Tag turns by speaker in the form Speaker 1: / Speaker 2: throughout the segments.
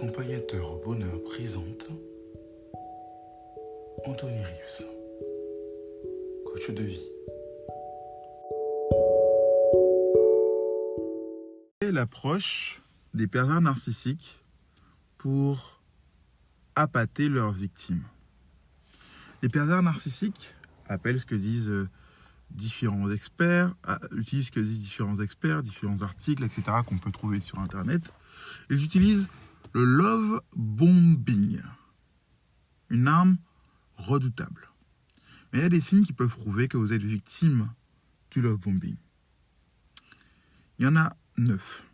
Speaker 1: Accompagnateur au bonheur présente Anthony Rives, coach de vie. Et l'approche des pervers narcissiques pour appâter leurs victimes. Les pervers narcissiques appellent ce que disent différents experts, utilisent ce que disent différents experts, différents articles, etc. qu'on peut trouver sur Internet. Ils utilisent le love bombing, une arme redoutable. Mais il y a des signes qui peuvent prouver que vous êtes victime du love bombing. Il y en a 9.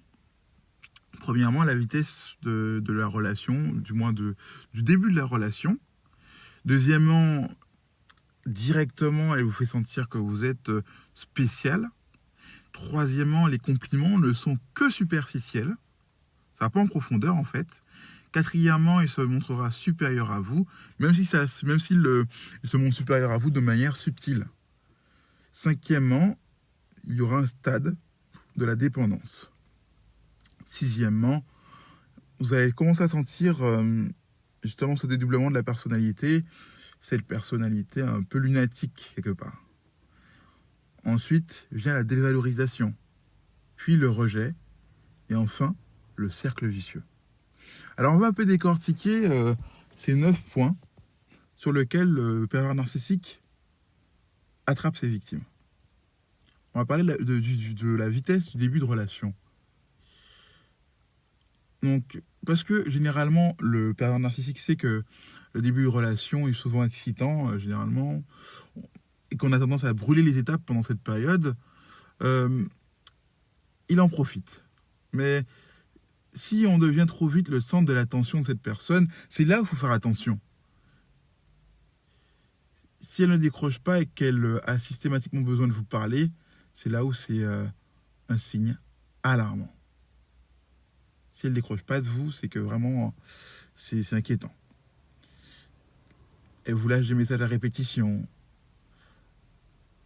Speaker 1: Premièrement, la vitesse de la relation, du moins du début de la relation. Deuxièmement, directement, elle vous fait sentir que vous êtes spécial. Troisièmement, les compliments ne sont que superficiels. Ça va pas en profondeur en fait. Quatrièmement, il se montrera supérieur à vous, même s'il se montre supérieur à vous de manière subtile. Cinquièmement, il y aura un stade de la dépendance. Sixièmement, vous allez commencer à sentir justement ce dédoublement de la personnalité, cette personnalité un peu lunatique quelque part. Ensuite vient la dévalorisation, puis le rejet, et enfin le cercle vicieux. Alors on va un peu décortiquer ces 9 points sur lesquels le pervers narcissique attrape ses victimes. On va parler de la vitesse du début de relation. Donc, parce que généralement, le pervers narcissique sait que le début de relation est souvent excitant, généralement, et qu'on a tendance à brûler les étapes pendant cette période, il en profite. Mais si on devient trop vite le centre de l'attention de cette personne, c'est là où il faut faire attention. Si elle ne décroche pas et qu'elle a systématiquement besoin de vous parler, c'est là où c'est un signe alarmant. Si elle ne décroche pas de vous, c'est que vraiment, c'est inquiétant. Elle vous lâche des messages à répétition.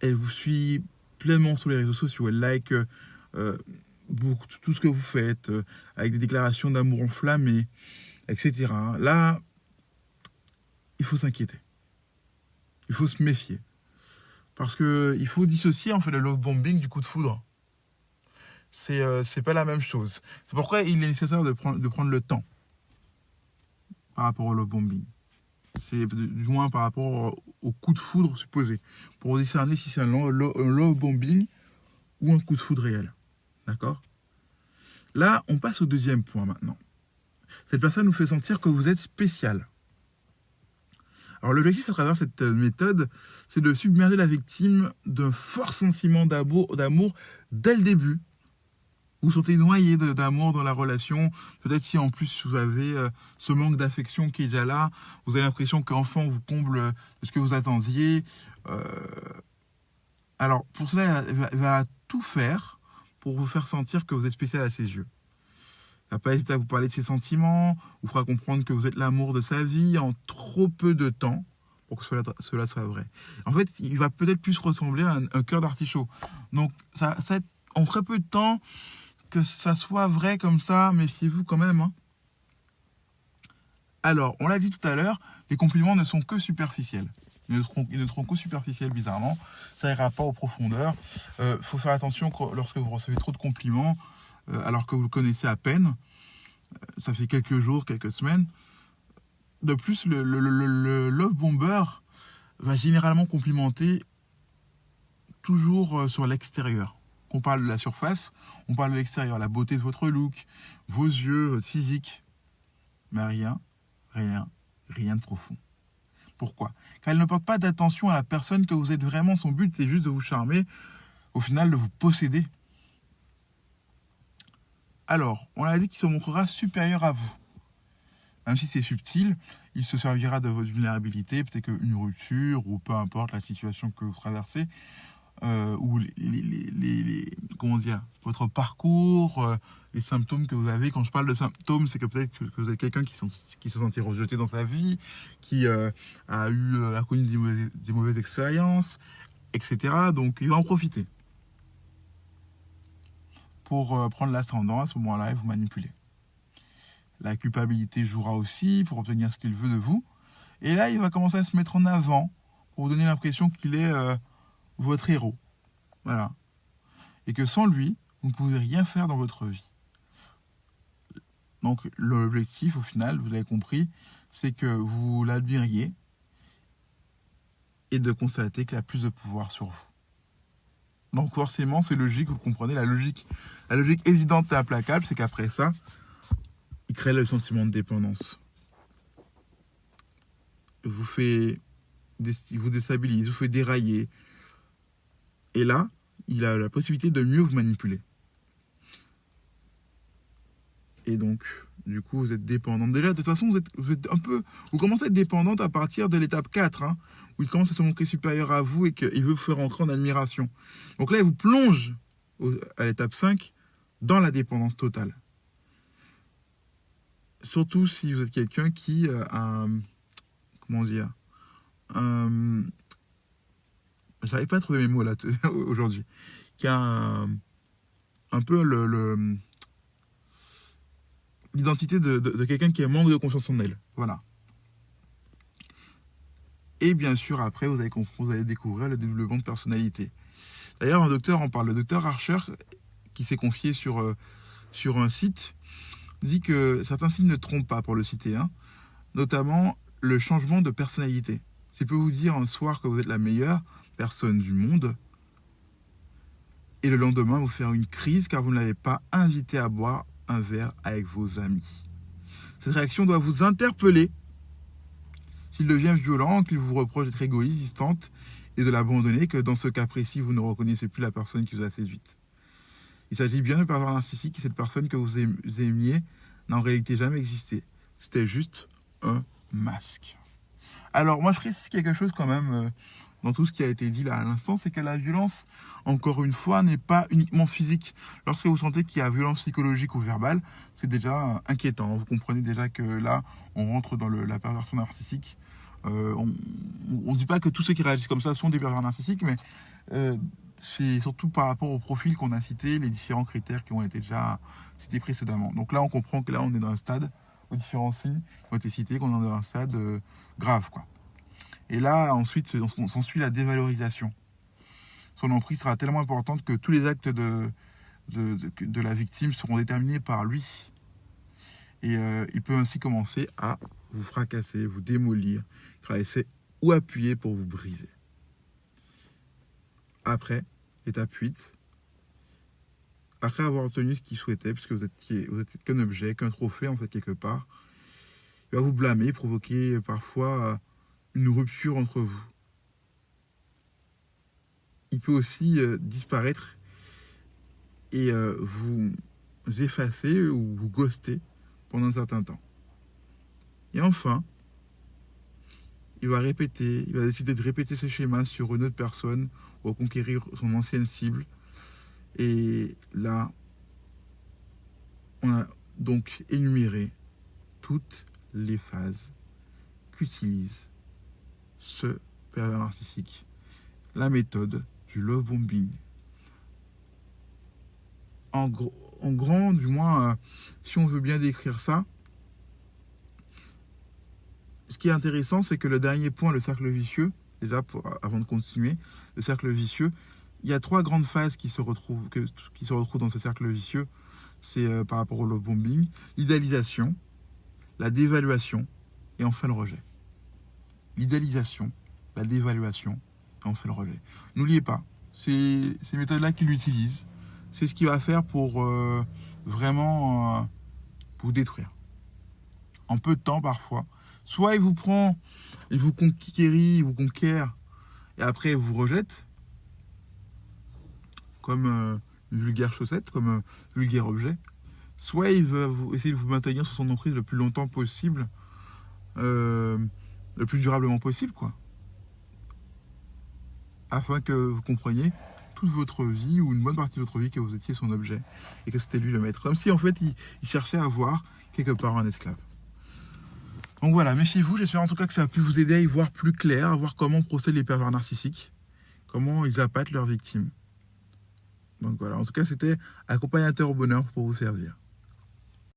Speaker 1: Elle vous suit pleinement sur les réseaux sociaux. Elle like tout ce que vous faites, avec des déclarations d'amour enflammées, etc. Là, il faut s'inquiéter. Il faut se méfier. Parce qu'il faut dissocier en fait le love bombing du coup de foudre. C'est pas la même chose. C'est pourquoi il est nécessaire de prendre le temps par rapport au love bombing. C'est du moins par rapport au coup de foudre supposé. Pour discerner si c'est un love bombing ou un coup de foudre réel. D'accord ? Là, on passe au deuxième point maintenant. Cette personne nous fait sentir que vous êtes spécial. Alors l'objectif à travers cette méthode, c'est de submerger la victime d'un fort sentiment d'amour dès le début. Vous vous sentez noyé d'amour dans la relation. Peut-être si en plus vous avez ce manque d'affection qui est déjà là, vous avez l'impression qu'enfin on vous comble de ce que vous attendiez. Alors pour cela, elle va tout faire pour vous faire sentir que vous êtes spécial à ses yeux. Il ne va pas hésiter à vous parler de ses sentiments, vous fera comprendre que vous êtes l'amour de sa vie en trop peu de temps pour que cela soit vrai. En fait, il va peut-être plus ressembler à un cœur d'artichaut. Donc ça va être en très peu de temps que ça soit vrai comme ça, méfiez-vous quand même. Hein. Alors, on l'a dit tout à l'heure, les compliments ne sont que superficiels. Ils ne seront que superficiels, bizarrement. Ça n'ira pas aux profondeurs. Faut faire attention lorsque vous recevez trop de compliments, alors que vous le connaissez à peine. Ça fait quelques jours, quelques semaines. De plus, le love bomber va généralement complimenter toujours sur l'extérieur. On parle de la surface, on parle de l'extérieur, la beauté de votre look, vos yeux, votre physique. Mais rien de profond. Pourquoi ? Car elle ne porte pas d'attention à la personne que vous êtes vraiment. Son but, c'est juste de vous charmer, au final, de vous posséder. Alors, on a dit qu'il se montrera supérieur à vous. Même si c'est subtil, il se servira de votre vulnérabilité, peut-être qu'une rupture, ou peu importe la situation que vous traversez, ou votre parcours, les symptômes que vous avez. Quand je parle de symptômes, c'est que peut-être que vous êtes quelqu'un qui se sentit rejeté dans sa vie, qui a connu des mauvaises expériences, etc. Donc il va en profiter pour prendre l'ascendant à ce moment-là et vous manipuler. La culpabilité jouera aussi pour obtenir ce qu'il veut de vous. Et là, il va commencer à se mettre en avant pour vous donner l'impression qu'il est votre héros. Voilà. Et que sans lui, vous ne pouvez rien faire dans votre vie. Donc l'objectif, au final, vous avez compris, c'est que vous l'admiriez et de constater qu'il a plus de pouvoir sur vous. Donc forcément, c'est logique, vous comprenez, la logique évidente et implacable, c'est qu'après ça, il crée le sentiment de dépendance. Vous déstabilise, vous fait dérailler. Et là, il a la possibilité de mieux vous manipuler. Et donc, du coup, vous êtes dépendante. Déjà, de toute façon, vous commencez à être dépendante à partir de l'étape 4, hein, où il commence à se montrer supérieur à vous et qu'il veut vous faire entrer en admiration. Donc là, il vous plonge à l'étape 5 dans la dépendance totale. Surtout si vous êtes quelqu'un qui a... Comment dire, j'arrive pas à trouver mes mots là aujourd'hui, qui a un peu l'identité de quelqu'un qui a manque de confiance en elle. Voilà. Et bien sûr, après, vous allez découvrir le développement de personnalité. D'ailleurs, un docteur en parle. Le docteur Archer, qui s'est confié sur un site, dit que certains signes ne trompent pas, pour le citer, hein, notamment le changement de personnalité. Ça peut vous dire un soir que vous êtes la meilleure personne du monde et le lendemain vous faire une crise car vous ne l'avez pas invité à boire un verre avec vos amis. Cette réaction doit vous interpeller. S'il devient violent, qu'il vous reproche d'être égoïste, distante et de l'abandonner, que dans ce cas précis, vous ne reconnaissez plus la personne qui vous a séduite. Il s'agit bien de pervers narcissique et cette personne que vous aimiez n'a en réalité jamais existé. C'était juste un masque. Alors, moi, je précise quelque chose quand même dans tout ce qui a été dit là à l'instant, c'est que la violence, encore une fois, n'est pas uniquement physique. Lorsque vous sentez qu'il y a violence psychologique ou verbale, c'est déjà inquiétant. Vous comprenez déjà que là, on rentre dans la perversion narcissique. On ne dit pas que tous ceux qui réagissent comme ça sont des pervers narcissiques, mais c'est surtout par rapport au profil qu'on a cité, les différents critères qui ont été déjà cités précédemment. Donc là, on comprend que là, on est dans un stade, aux différents signes qui ont été cités, qu'on est dans un stade grave, quoi. Et là, ensuite, s'ensuit la dévalorisation. Son emprise sera tellement importante que tous les actes de la victime seront déterminés par lui. Et il peut ainsi commencer à vous fracasser, vous démolir, caresser ou appuyer pour vous briser. Après, étape 8, après avoir obtenu ce qu'il souhaitait, puisque vous êtes qu'un objet, qu'un trophée en fait quelque part, il va vous blâmer, provoquer parfois une rupture entre vous. Il peut aussi disparaître et vous effacer ou vous ghoster pendant un certain temps. Et enfin, il va décider de répéter ce schéma sur une autre personne pour conquérir son ancienne cible. Et là, on a donc énuméré toutes les phases qu'utilise ce pervers narcissique. La méthode du love bombing. En grand, du moins, si on veut bien décrire ça, ce qui est intéressant, c'est que le dernier point, le cercle vicieux, déjà avant de continuer, le cercle vicieux, il y a 3 grandes phases qui se retrouvent dans ce cercle vicieux. C'est par rapport au love bombing, l'idéalisation, la dévaluation et enfin le rejet. L'idéalisation, la dévaluation et enfin le rejet. N'oubliez pas, c'est ces méthodes-là qu'il utilise. C'est ce qu'il va faire pour vraiment vous détruire. En peu de temps parfois. Soit il vous prend, il vous conquérit, il vous conquiert, et après il vous rejette, comme une vulgaire chaussette, comme un vulgaire objet. Soit il va essayer de vous maintenir sur son emprise le plus longtemps possible, le plus durablement possible, quoi. Afin que vous compreniez toute votre vie, ou une bonne partie de votre vie, que vous étiez son objet, et que c'était lui le maître. Comme si en fait il cherchait à avoir quelque part un esclave. Donc voilà, méfiez-vous, j'espère en tout cas que ça a pu vous aider à y voir plus clair, à voir comment procèdent les pervers narcissiques, comment ils appâtent leurs victimes. Donc voilà, en tout cas c'était accompagnateur au bonheur pour vous servir.